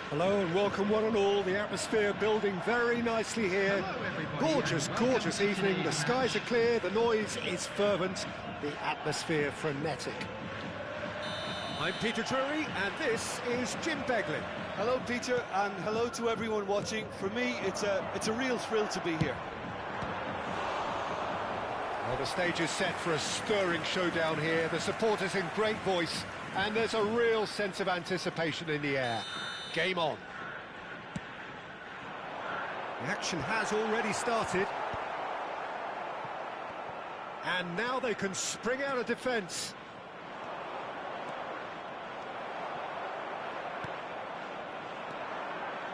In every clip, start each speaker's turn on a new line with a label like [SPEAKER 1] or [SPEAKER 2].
[SPEAKER 1] Hello and welcome one and all. The atmosphere building very nicely here. Gorgeous, gorgeous evening. The skies are clear, the noise is fervent, the atmosphere frenetic. I'm Peter Drury and this is Jim Beglin.
[SPEAKER 2] Hello Peter, and hello to everyone watching. For me, it's a real thrill to be here.
[SPEAKER 1] Well, the stage is set for a stirring showdown here. The supporters in great voice, and there's a real sense of anticipation in the air. Game on. The action has already started. And now they can spring out of defence.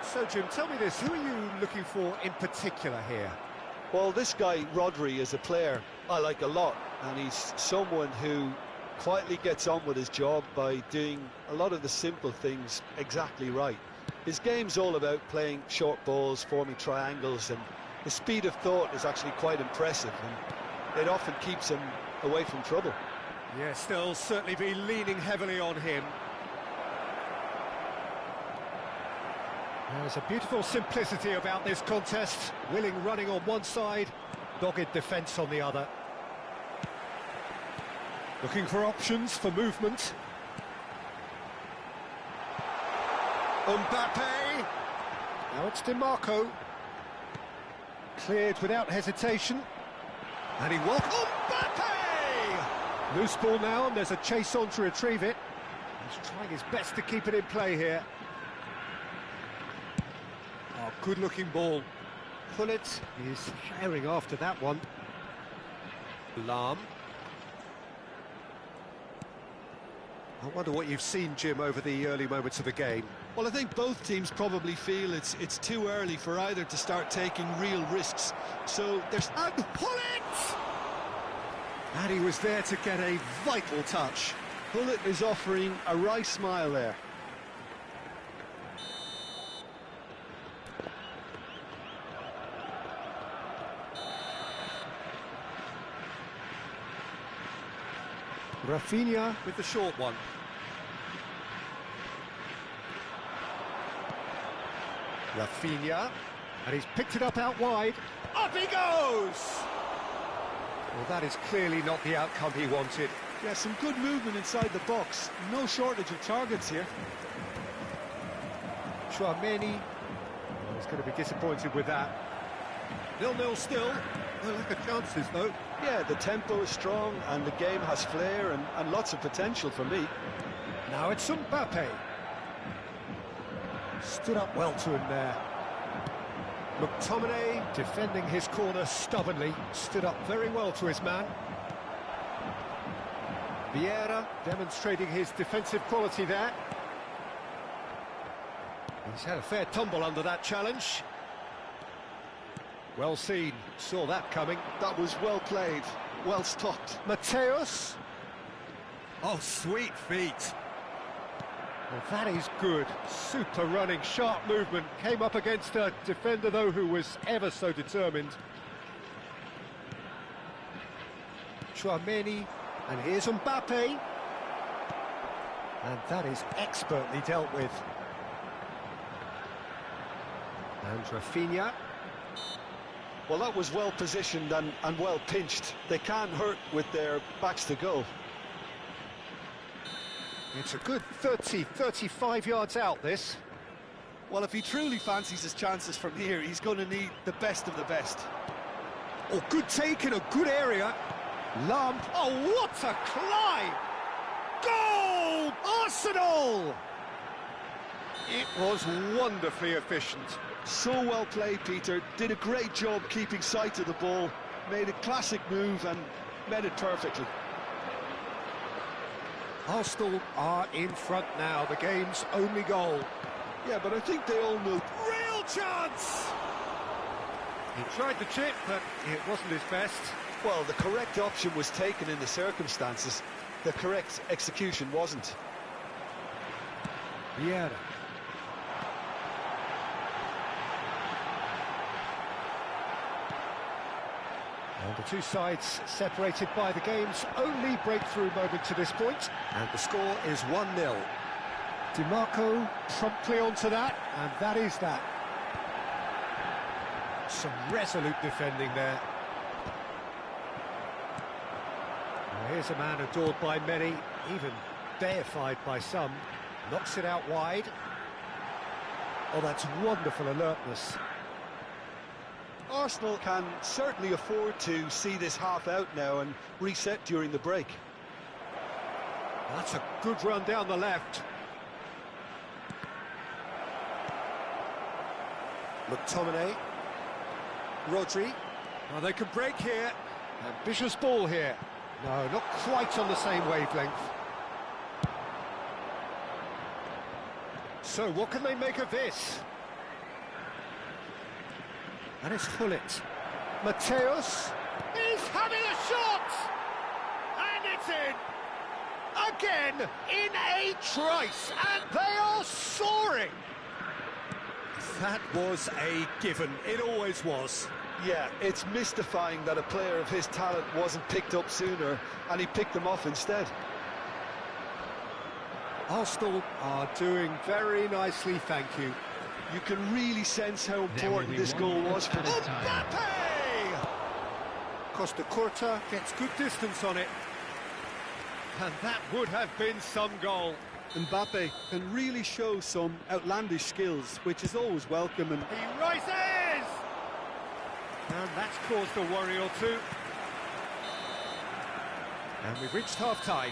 [SPEAKER 1] So, Jim, tell me this, who are you looking for in particular here?
[SPEAKER 2] Well, this guy, Rodri, is a player I like a lot, and he's someone who quietly gets on with his job by doing a lot of the simple things exactly right. His game's all about playing short balls, forming triangles, and his speed of thought is actually quite impressive, and it often keeps him away from trouble.
[SPEAKER 1] Yes, they'll certainly be leaning heavily on him. There's a beautiful simplicity about this contest. Willing running on one side, dogged defence on the other. Looking for options for movement. Mbappe. Now it's DiMarco. Cleared without hesitation. And he walks. Mbappe! Loose ball now, and there's a chase on to retrieve it. He's trying his best to keep it in play here. Oh, good-looking ball. Pullet is firing after that one. Lahm. I wonder what you've seen, Jim, over the early moments of the game.
[SPEAKER 2] Well, I think both teams probably feel it's too early for either to start taking real risks. So there's...
[SPEAKER 1] And Pullet! And he was there to get a vital touch.
[SPEAKER 2] Pullet is offering a wry smile there.
[SPEAKER 1] Rafinha with the short one. Rafinha, and he's picked it up out wide. Up he goes! Well, that is clearly not the outcome he wanted.
[SPEAKER 2] Yeah, some good movement inside the box. No shortage of targets here.
[SPEAKER 1] Tchouaméni, he's going to be disappointed with that. 0-0 still. No lack of chances, though.
[SPEAKER 2] Yeah, the tempo is strong and the game has flair and lots of potential for me.
[SPEAKER 1] Now it's Mbappe. Stood up well to him there. McTominay defending his corner stubbornly. Stood up very well to his man. Vieira demonstrating his defensive quality there. He's had a fair tumble under that challenge. Well seen, saw that coming.
[SPEAKER 2] That was well played, well stopped.
[SPEAKER 1] Mateus. Oh, sweet feet. Well, that is good. Super running, sharp movement. Came up against a defender, though, who was ever so determined. Tchouaméni, and here's Mbappe. And that is expertly dealt with. And Rafinha.
[SPEAKER 2] Well, that was well positioned and well pinched. They can't hurt with their backs to goal.
[SPEAKER 1] It's a good 35 yards out, this.
[SPEAKER 2] Well, if he truly fancies his chances from here, he's going to need the best of the best.
[SPEAKER 1] Oh, good take in a good area. Lahm. Oh, what a climb! Goal! Arsenal! It was wonderfully efficient.
[SPEAKER 2] So well played, Peter. Did a great job keeping sight of the ball. Made a classic move and met it perfectly.
[SPEAKER 1] Arsenal are in front now, the game's only goal.
[SPEAKER 2] Yeah, but I think they all know.
[SPEAKER 1] Real chance! He tried the chip, but it wasn't his best.
[SPEAKER 2] Well, the correct option was taken in the circumstances. The correct execution wasn't.
[SPEAKER 1] Vieira. And the two sides separated by the game's only breakthrough moment to this point, and the score is 1-0. DiMarco promptly onto that, and that is that. Some resolute defending there. Now here's a man adored by many, even deified by some. Knocks it out wide. Oh, that's wonderful alertness.
[SPEAKER 2] Arsenal can certainly afford to see this half out now and reset during the break.
[SPEAKER 1] That's a good run down the left. McTominay. Rodri. Well, they can break here. Ambitious ball here. No, not quite on the same wavelength. So, what can they make of this? And it's Hullet. Mateus. He's having a shot! And it's in! Again, in a trice, and they are soaring! That was a given. It always was.
[SPEAKER 2] Yeah, it's mystifying that a player of his talent wasn't picked up sooner, and he picked them off instead.
[SPEAKER 1] Arsenal are doing very nicely, thank you.
[SPEAKER 2] You can really sense how important this goal was for them.
[SPEAKER 1] Mbappe! Costa Curta gets good distance on it. And that would have been some goal.
[SPEAKER 3] Mbappe can really show some outlandish skills, which is always welcome. And
[SPEAKER 1] He rises! And that's caused a worry or two. And we've reached half-time.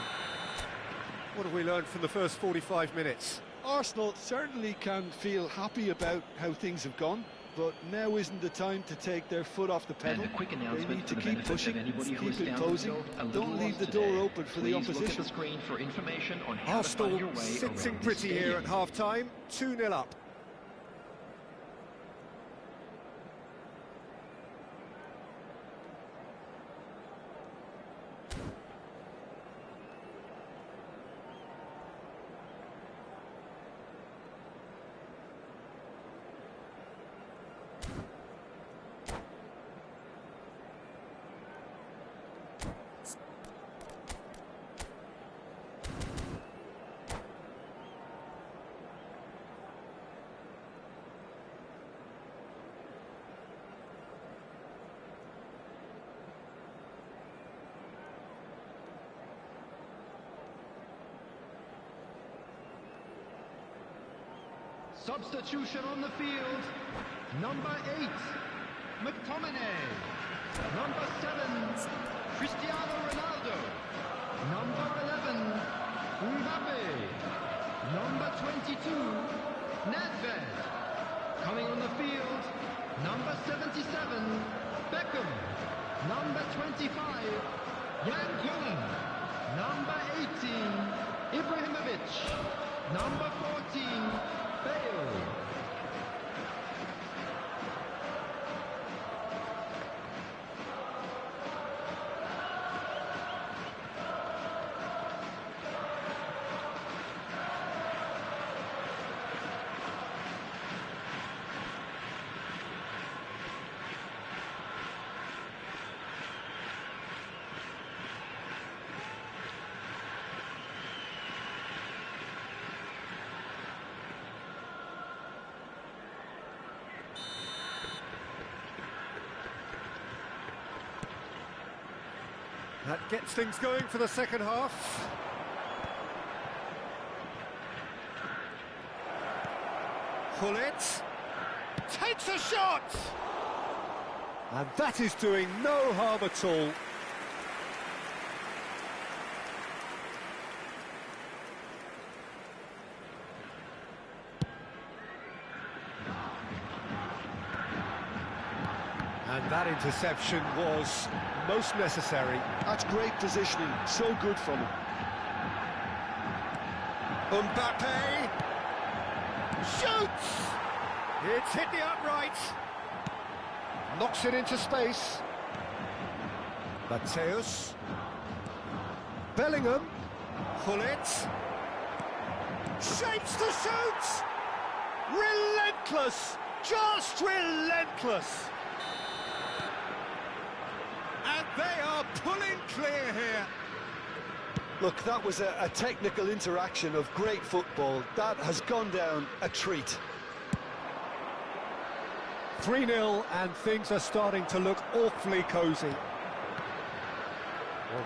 [SPEAKER 1] What have we learned from the first 45 minutes?
[SPEAKER 3] Arsenal certainly can feel happy about how things have gone, but now isn't the time to take their foot off the pedal. They need to keep pushing, keep it closing, don't leave the door open for the opposition.
[SPEAKER 1] Arsenal sitting pretty here at half-time, 2-0 up.
[SPEAKER 4] Substitution on the field. Number 8, McTominay. Number 7, Cristiano Ronaldo. Number 11, Mbappe. Number 22, Nedved. Coming on the field, number 77, Beckham. Number 25, Yang Kung. Number 18, Ibrahimovic. Number 14, Bale.
[SPEAKER 1] That gets things going for the second half. Hullet takes a shot! And that is doing no harm at all. And that interception was most necessary.
[SPEAKER 2] That's great positioning, so good from him.
[SPEAKER 1] Mbappe shoots! It's hit the upright. Knocks it into space. Mateus. Bellingham. Hullet. Shapes to shoot! Relentless! Just relentless! And they are pulling clear here.
[SPEAKER 2] Look, that was a technical interaction of great football. That has gone down a treat.
[SPEAKER 1] 3-0 and things are starting to look awfully cosy. Well,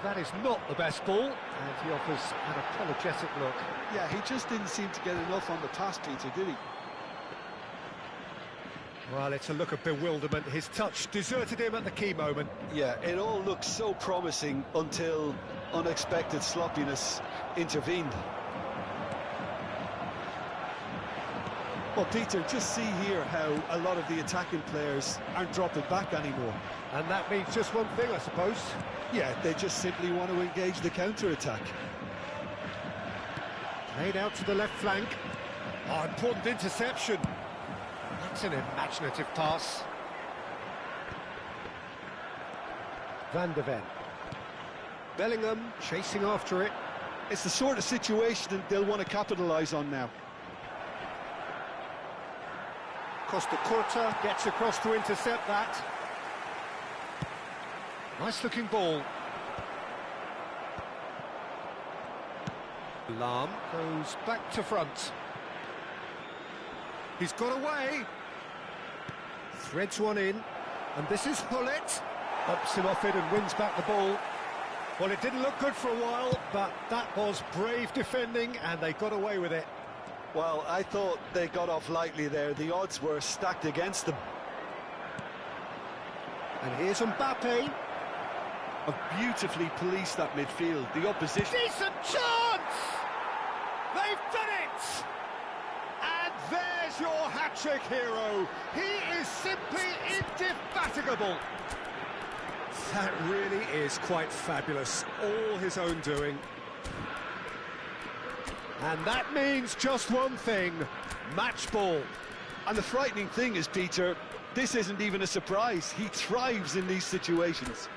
[SPEAKER 1] that is not the best ball, and he offers an apologetic look.
[SPEAKER 3] yeah, he just didn't seem to get enough on the pass, Peter, did he?
[SPEAKER 1] Well, it's a look of bewilderment. His touch deserted him at the key moment.
[SPEAKER 2] Yeah, it all looked so promising until unexpected sloppiness intervened.
[SPEAKER 3] Well, Peter, just see here how a lot of the attacking players aren't dropping back anymore.
[SPEAKER 1] And that means just one thing, I suppose.
[SPEAKER 3] Yeah, they just simply want to engage the counter-attack.
[SPEAKER 1] Played out to the left flank. Oh, important interception. That's an imaginative pass. Van de Ven. Bellingham chasing after it.
[SPEAKER 3] It's the sort of situation that they'll want to capitalise on now.
[SPEAKER 1] Costa Curta gets across to intercept that. Nice looking ball. Lahm goes back to front. He's got away. Threads one in. And this is Hullet. Ups him off it and wins back the ball. Well, it didn't look good for a while, but that was brave defending and they got away with it.
[SPEAKER 2] Well, I thought they got off lightly there. The odds were stacked against them.
[SPEAKER 1] And here's Mbappe.
[SPEAKER 3] Have beautifully policed that midfield. The opposition...
[SPEAKER 1] Decent chance! They've done it! And there's your hat-trick hero. He is simply indefatigable. That really is quite fabulous. All his own doing. And that means just one thing. Match ball.
[SPEAKER 3] And the frightening thing is, Peter, this isn't even a surprise. He thrives in these situations.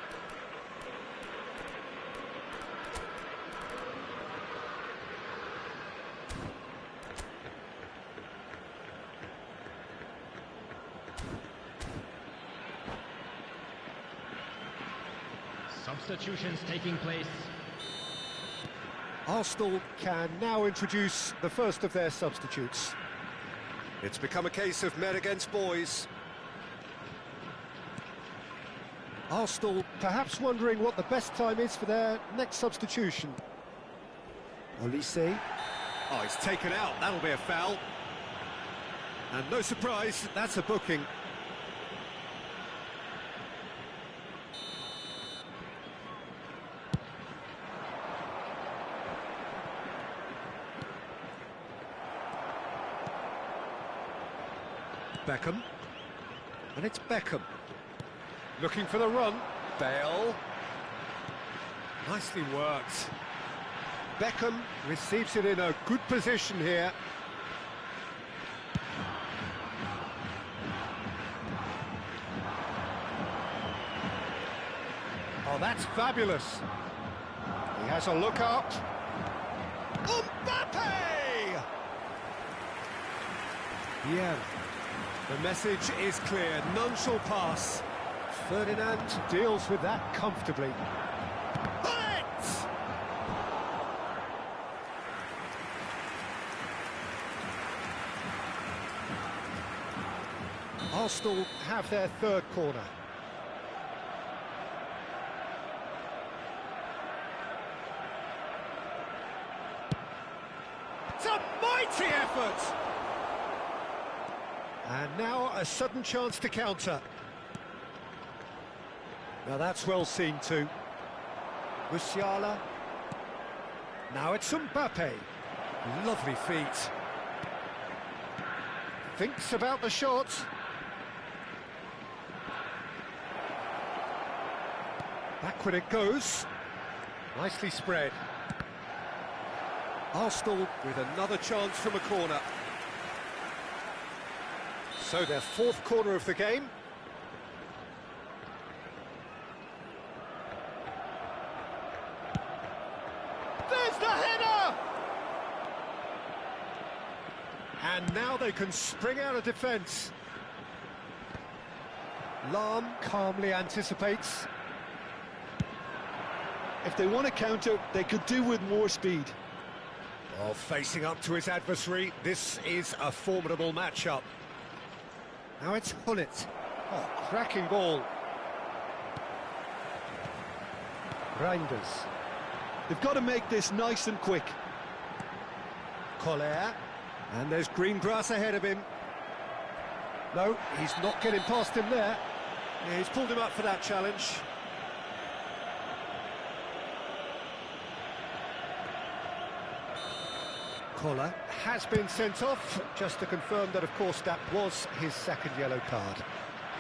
[SPEAKER 4] Substitutions taking place.
[SPEAKER 1] Arsenal can now introduce the first of their substitutes. It's become a case of men against boys. Arsenal perhaps wondering what the best time is for their next substitution. Olise. Oh, he's taken out. That'll be a foul. And no surprise, that's a booking. Beckham, and it's Beckham looking for the run. Bale, nicely worked. Beckham receives it in a good position here. Oh, that's fabulous. He has a look up. Mbappe! Yeah. The message is clear, none shall pass. Ferdinand deals with that comfortably. Bullet! Arsenal have their third corner. It's a mighty effort! And now a sudden chance to counter. Now that's well seen too. Musiala. Now it's Mbappe. Lovely feet. Thinks about the shot. Backward it goes. Nicely spread. Arsenal with another chance from a corner. So their fourth corner of the game. There's the header! And now they can spring out of defence. Lahm calmly anticipates.
[SPEAKER 3] If they want to counter, they could do with more speed.
[SPEAKER 1] Oh, facing up to his adversary, this is a formidable matchup. Now it's Hullet. Oh, cracking ball. Reinders.
[SPEAKER 3] They've got to make this nice and quick.
[SPEAKER 1] Collier. And there's green grass ahead of him. No, he's not getting past him there. Yeah, he's pulled him up for that challenge. Collier has been sent off, just to confirm that, of course, that was his second yellow card.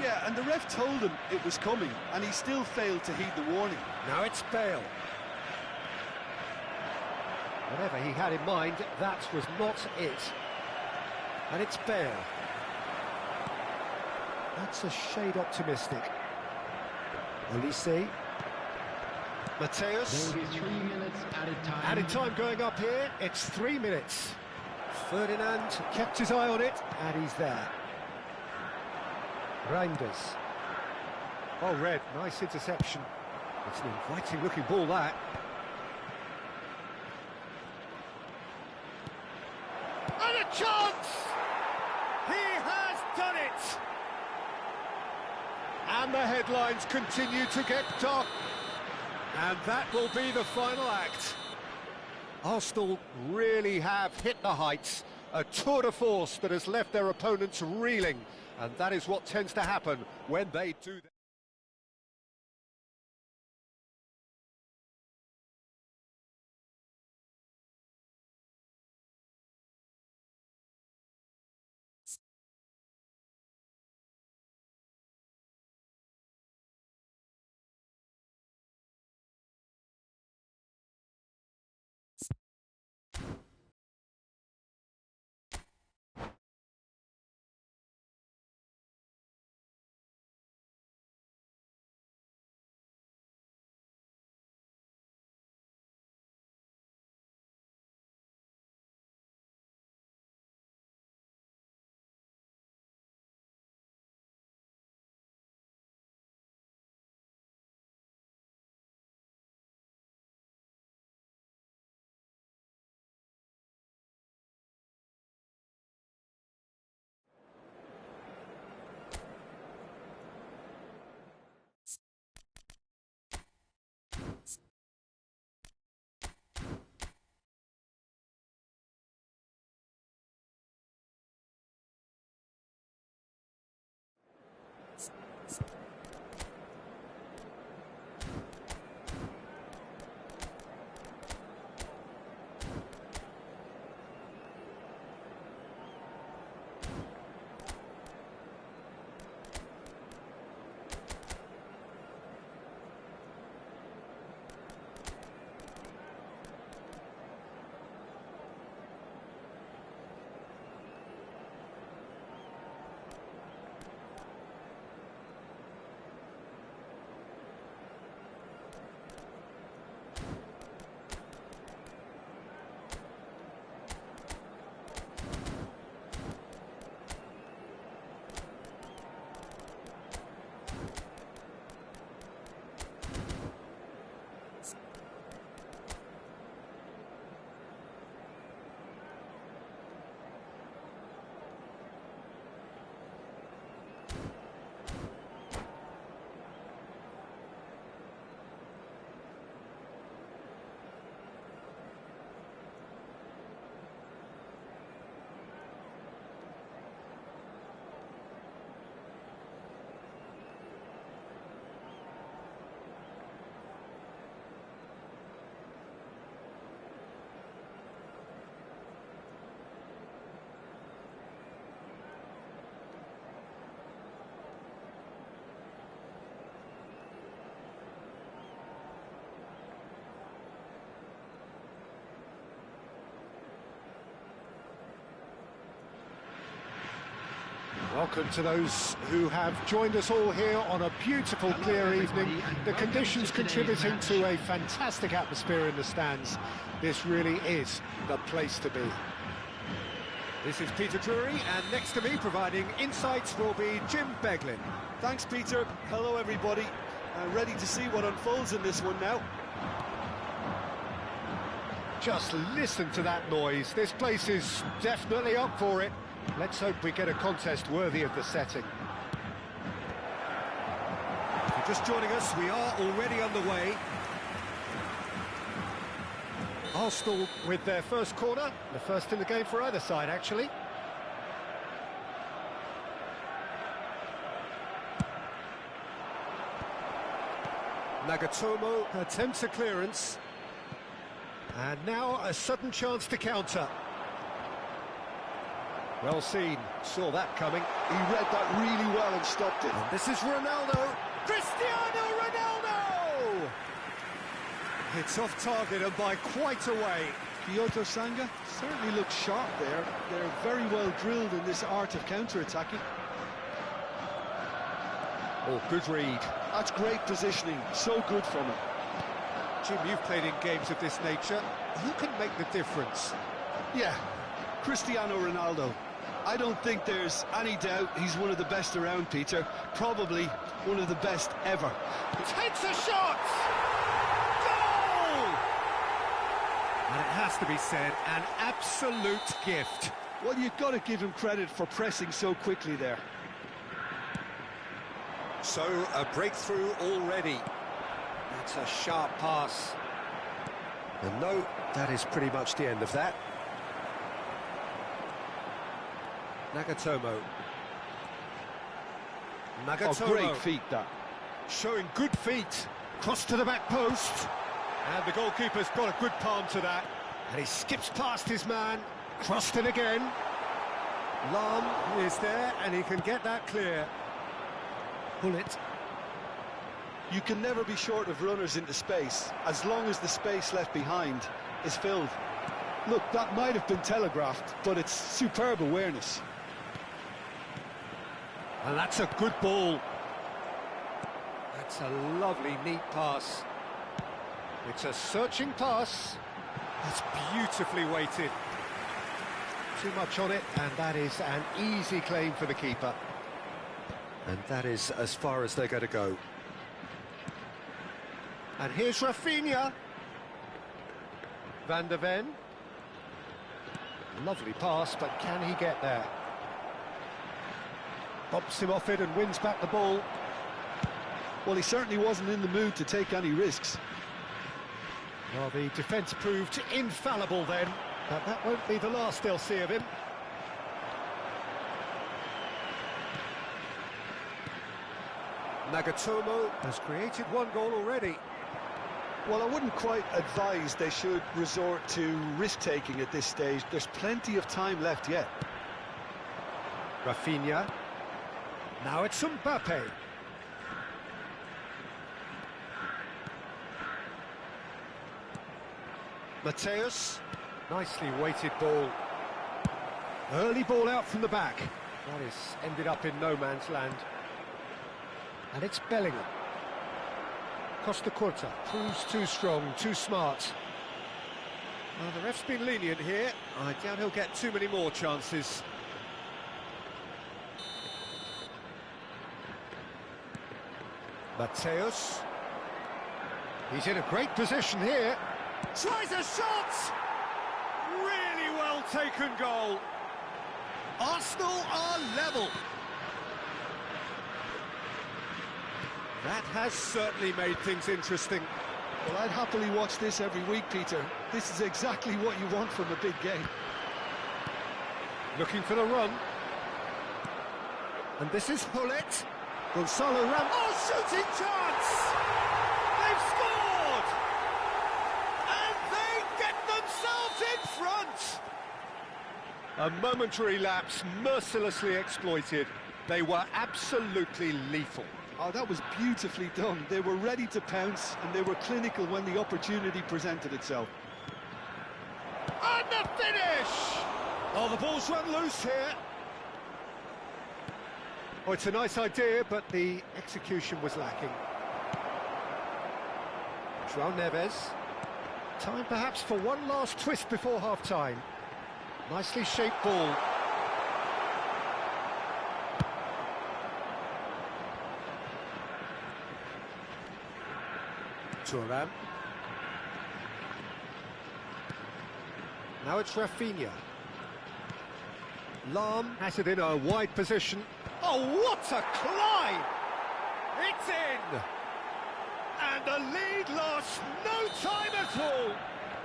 [SPEAKER 3] Yeah, and the ref told him it was coming, and he still failed to heed the warning.
[SPEAKER 1] Now it's Bale. Whatever he had in mind, that was not it. And it's Bale. That's a shade optimistic. Olise. Mateus.
[SPEAKER 4] There will be 3 minutes added time.
[SPEAKER 1] Added time going up here, it's 3 minutes. Ferdinand kept his eye on it, and he's there. Reinders. Oh, Red, nice interception. It's an inviting looking ball, that. And a chance! He has done it! And the headlines continue to get dark. And that will be the final act. Arsenal really have hit the heights. A tour de force that has left their opponents reeling. And that is what tends to happen when they do that. Welcome to those who have joined us all here on a beautiful, clear evening. The conditions contributing to a fantastic atmosphere in the stands. This really is the place to be. This is Peter Drury, and next to me providing insights will be Jim Beglin.
[SPEAKER 3] Thanks, Peter. Hello, everybody. Ready to see what unfolds in this one now.
[SPEAKER 1] Just listen to that noise. This place is definitely up for it. Let's hope we get a contest worthy of the setting. If you're just joining us, we are already underway. Arsenal with their first corner, the first in the game for either side, actually. Nagatomo attempts a clearance. And now a sudden chance to counter. Well seen, saw that coming.
[SPEAKER 3] He read that really well and stopped it.
[SPEAKER 1] And this is Ronaldo. Cristiano Ronaldo! It's off target and by quite a way.
[SPEAKER 3] Kyoto Sanga certainly looks sharp there. They're very well drilled in this art of counter-attacking.
[SPEAKER 1] Oh, good read.
[SPEAKER 3] That's great positioning, so good from him.
[SPEAKER 1] Jim, you've played in games of this nature. Who can make the difference?
[SPEAKER 3] Yeah, Cristiano Ronaldo. I don't think there's any doubt he's one of the best around, Peter. Probably one of the best ever.
[SPEAKER 1] Takes a shot! Goal! And it has to be said, an absolute gift.
[SPEAKER 3] Well, you've got to give him credit for pressing so quickly there.
[SPEAKER 1] So, a breakthrough already. That's a sharp pass. And no, that is pretty much the end of that. Nagatomo.
[SPEAKER 3] Oh, great feet, that.
[SPEAKER 1] Showing good feet. Cross to the back post. And the goalkeeper's got a good palm to that. And he skips past his man. Crossed it again. Lam is there, and he can get that clear. Pull it.
[SPEAKER 3] You can never be short of runners into space, as long as the space left behind is filled. Look, that might have been telegraphed, but it's superb awareness.
[SPEAKER 1] And that's a good ball. That's a lovely, neat pass. It's a searching pass. That's beautifully weighted. Too much on it, and that is an easy claim for the keeper. And that is as far as they're going to go. And here's Rafinha. Van der Ven. Lovely pass, but can he get there? Bumps him off it and wins back the ball.
[SPEAKER 3] Well, he certainly wasn't in the mood to take any risks.
[SPEAKER 1] Well, the defence proved infallible then, but that won't be the last they'll see of him. Nagatomo has created one goal already.
[SPEAKER 3] Well, I wouldn't quite advise they should resort to risk-taking at this stage. There's plenty of time left yet.
[SPEAKER 1] Rafinha. Now it's Mbappe. Mateus. Nicely weighted ball. Early ball out from the back. That is ended up in no man's land. And it's Bellingham. Costa Curta proves too strong, too smart. Well, the ref's been lenient here. I doubt he'll get too many more chances. Mateus. He's in a great position here. Tries a shot! Really well taken goal. Arsenal are level. That has certainly made things interesting.
[SPEAKER 3] Well, I'd happily watch this every week, Peter. This is exactly what you want from a big game.
[SPEAKER 1] Looking for the run. And this is Hullet. Gonzalo Ramos. Oh, shooting chance! They've scored! And they get themselves in front! A momentary lapse, mercilessly exploited. They were absolutely lethal.
[SPEAKER 3] Oh, that was beautifully done. They were ready to pounce, and they were clinical when the opportunity presented itself.
[SPEAKER 1] And the finish! Oh, the ball's run loose here. Oh, it's a nice idea, but the execution was lacking. João Neves. Time perhaps for one last twist before half-time. Nicely shaped ball. Thuram. Now it's Rafinha. Lam has it in a wide position. Oh, what a climb! It's in! And the lead lost no time at all!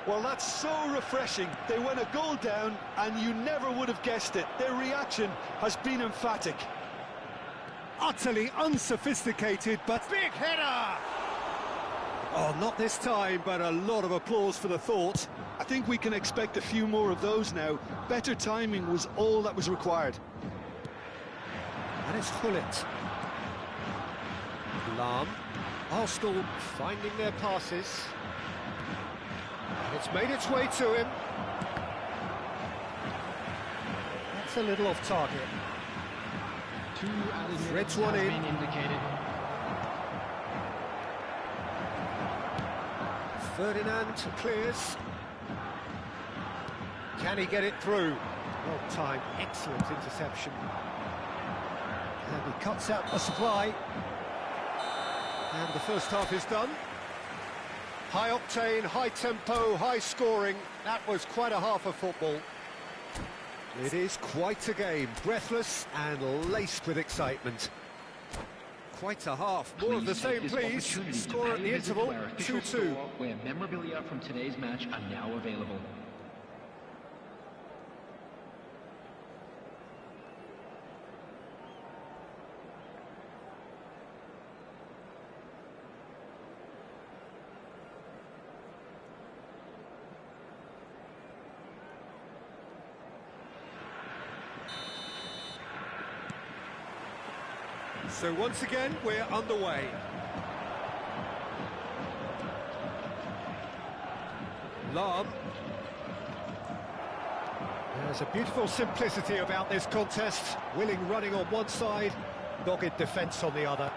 [SPEAKER 3] Well, that's so refreshing. They went a goal down, and you never would have guessed it. Their reaction has been emphatic.
[SPEAKER 1] Utterly unsophisticated, but big header! Oh, not this time, but a lot of applause for the thought.
[SPEAKER 3] I think we can expect a few more of those now. Better timing was all that was required.
[SPEAKER 1] And it's Hullet. Lam. Arsenal finding their passes. And it's made its way to him. That's a little off target. Threads one in.
[SPEAKER 4] Indicated.
[SPEAKER 1] Ferdinand clears. Can he get it through? Well timed, excellent interception. And he cuts out the supply. And the first half is done. High octane, high tempo, high scoring. That was quite a half of football. It is quite a game, breathless and laced with excitement. Quite a half. More of the same, please. Score at the interval, 2-2.
[SPEAKER 4] Where memorabilia from today's match are now available.
[SPEAKER 1] So once again, we're underway. Lam. There's a beautiful simplicity about this contest. Willing running on one side, dogged defence on the other.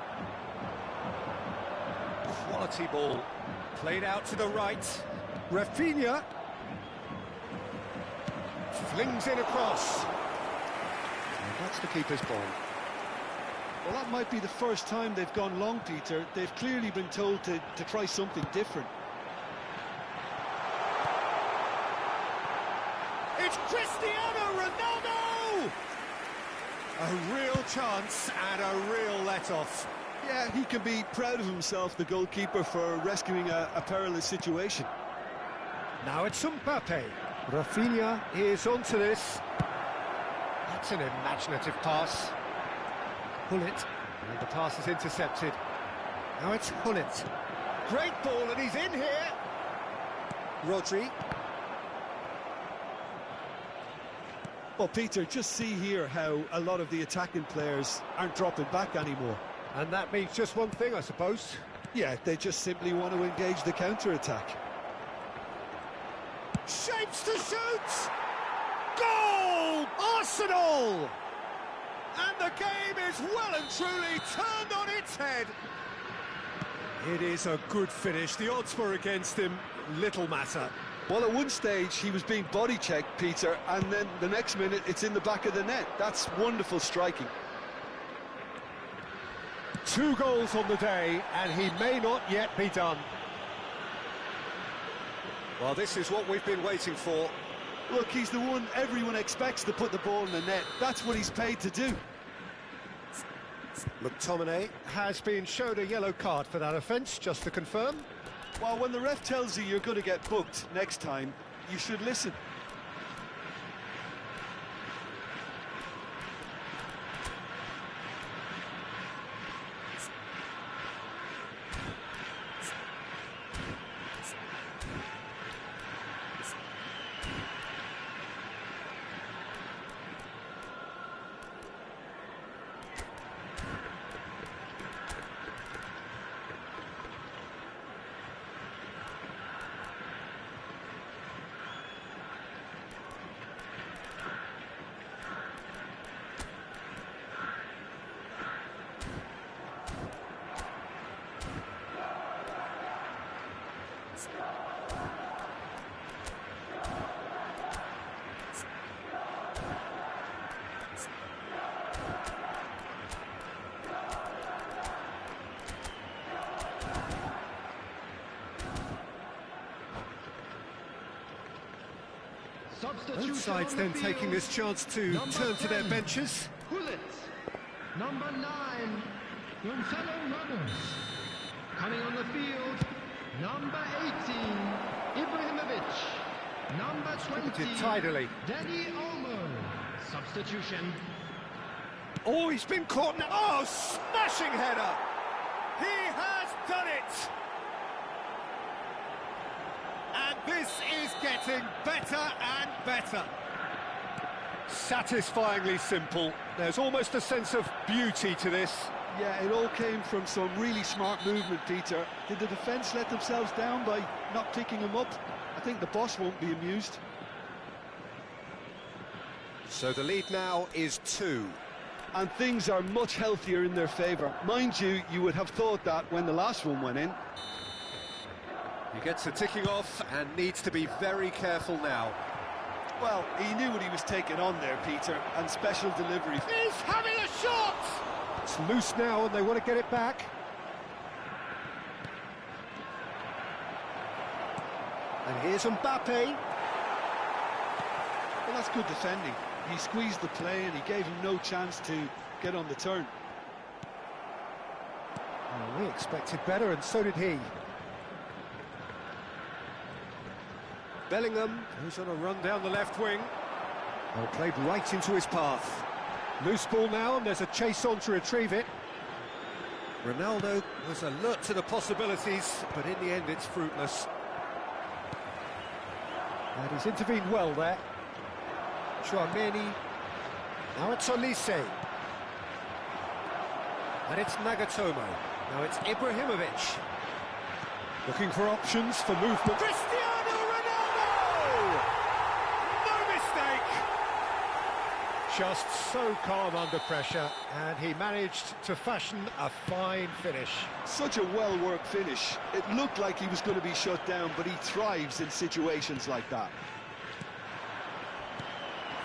[SPEAKER 1] Quality ball. Played out to the right. Rafinha. Flings in across. And that's the keeper's ball.
[SPEAKER 3] Well, that might be the first time they've gone long, Peter. They've clearly been told to try something different.
[SPEAKER 1] It's Cristiano Ronaldo! A real chance and a real let-off.
[SPEAKER 3] Yeah, he can be proud of himself, the goalkeeper, for rescuing a perilous situation.
[SPEAKER 1] Now it's Mbappe. Rafinha is onto this. That's an imaginative pass. Hullet, and the pass is intercepted. Now it's Hullet. Great ball, and he's in here. Rodri.
[SPEAKER 3] Well, Peter, just see here how a lot of the attacking players aren't dropping back anymore.
[SPEAKER 1] And that means just one thing, I suppose.
[SPEAKER 3] Yeah, they just simply want to engage the counter-attack.
[SPEAKER 1] Shapes to shoot! Goal! Arsenal! And the game is well and truly turned on its head. It is a good finish. The odds were against him. Little matter.
[SPEAKER 3] Well, at one stage, he was being body-checked, Peter, and then the next minute, it's in the back of the net. That's wonderful striking.
[SPEAKER 1] 2 goals on the day, and he may not yet be done. Well, this is what we've been waiting for.
[SPEAKER 3] Look, he's the one everyone expects to put the ball in the net. That's what he's paid to do.
[SPEAKER 1] McTominay has been shown a yellow card for that offence, just to confirm.
[SPEAKER 3] Well, when the ref tells you you're going to get booked next time, you should listen.
[SPEAKER 1] Both sides then taking this chance to turn to their benches.
[SPEAKER 4] Hullet. Number 9, your fellow runners. Coming on the field, number 18, Ibrahimovic. Number 20,
[SPEAKER 1] Did tidily.
[SPEAKER 4] Danny Olmo. Substitution.
[SPEAKER 1] Oh, he's been caught now. Oh, smashing header. He has done it. And this is getting better and better. Satisfyingly simple. There's almost a sense of beauty to this.
[SPEAKER 3] Yeah, it all came from some really smart movement, Peter. Did the defence let themselves down by not picking him up? I think the boss won't be amused.
[SPEAKER 1] So the lead now is 2.
[SPEAKER 3] And things are much healthier in their favour. Mind you, you would have thought that when the last one went in.
[SPEAKER 1] He gets a ticking off and needs to be very careful now.
[SPEAKER 3] Well, he knew what he was taking on there, Peter, and special delivery.
[SPEAKER 1] He's having a shot! It's loose now and they want to get it back. And here's Mbappe.
[SPEAKER 3] Well, that's good defending. He squeezed the play and he gave him no chance to get on the turn.
[SPEAKER 1] Well, we expected better, and so did he. Bellingham, who's on a run down the left wing. Well, played right into his path. Loose ball now, and there's a chase on to retrieve it. Ronaldo was alert to the possibilities, but in the end it's fruitless. And he's intervened well there. Chouameni. Now it's Olise. And it's Nagatomo. Now it's Ibrahimovic. Looking for options for movement. Cristiano Ronaldo! No mistake! Just so calm under pressure, and he managed to fashion a fine finish.
[SPEAKER 3] Such a well-worked finish. It looked like he was going to be shut down, but he thrives in situations like that.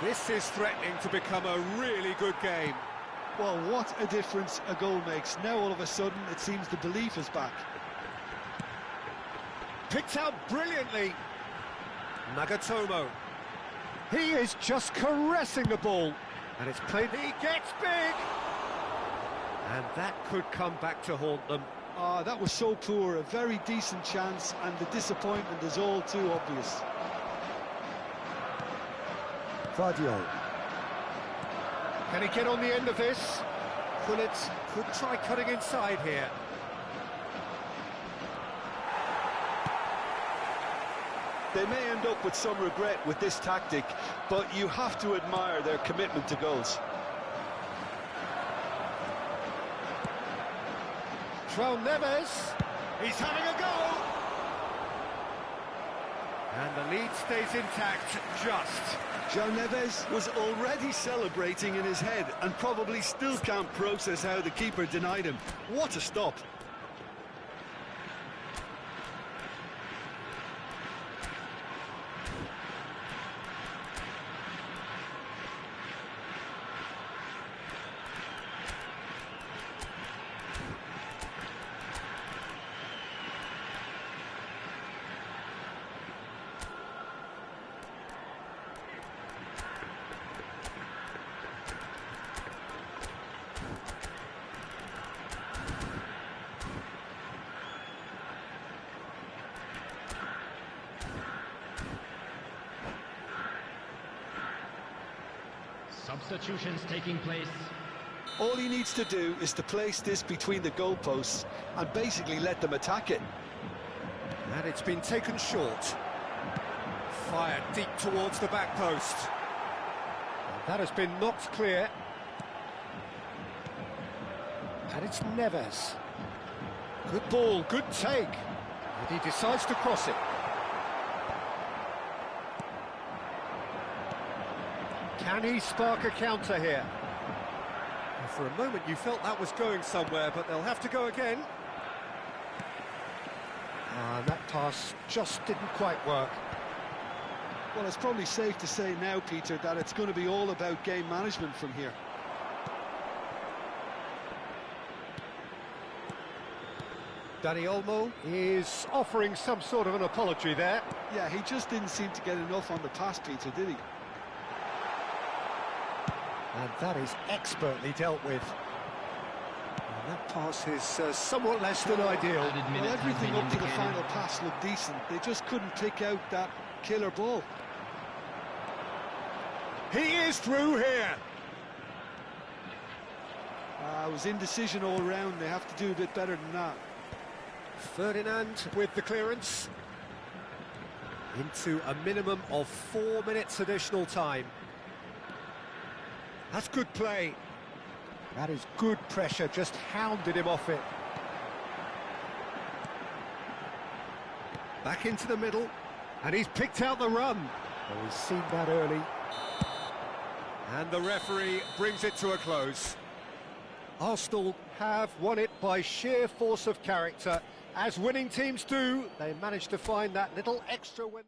[SPEAKER 1] This is threatening to become a really good game.
[SPEAKER 3] Well, what a difference a goal makes. Now all of a sudden it seems the belief is back.
[SPEAKER 1] Picked out brilliantly. Nagatomo. He is just caressing the ball. And it's played, he gets big! And that could come back to haunt them.
[SPEAKER 3] That was so poor, a very decent chance, and the disappointment is all too obvious.
[SPEAKER 1] Vardiol. Can he get on the end of this? Gullit could try cutting inside here.
[SPEAKER 3] They may end up with some regret with this tactic, but you have to admire their commitment to goals.
[SPEAKER 1] João Neves, he's having a go! And the lead stays intact, just.
[SPEAKER 3] João Neves was already celebrating in his head and probably still can't process how the keeper denied him. What a stop!
[SPEAKER 4] Substitutions taking place.
[SPEAKER 3] All he needs to do is to place this between the goalposts and basically let them attack it.
[SPEAKER 1] And it's been taken short. Fired deep towards the back post. And that has been knocked clear. And it's Neves. Good ball, good take. And he decides to cross it. Can he spark a counter here? And for a moment you felt that was going somewhere, but they'll have to go again. And that pass just didn't quite work.
[SPEAKER 3] Well, it's probably safe to say now, Peter, that it's going to be all about game management from here.
[SPEAKER 1] Dani Olmo is offering some sort of an apology there.
[SPEAKER 3] Yeah, he just didn't seem to get enough on the pass, Peter, did he?
[SPEAKER 1] And that is expertly dealt with. And that pass is somewhat less than ideal.
[SPEAKER 3] Well, everything up to the final pass looked decent. They just couldn't pick out that killer ball.
[SPEAKER 1] He is through here.
[SPEAKER 3] It was indecision all round. They have to do a bit better than that.
[SPEAKER 1] Ferdinand with the clearance. Into a minimum of 4 minutes additional time. That's good play. That is good pressure, just hounded him off it. Back into the middle, and he's picked out the run. Oh, he's seen that early. And the referee brings it to a close. Arsenal have won it by sheer force of character. As winning teams do, they managed to find that little extra win.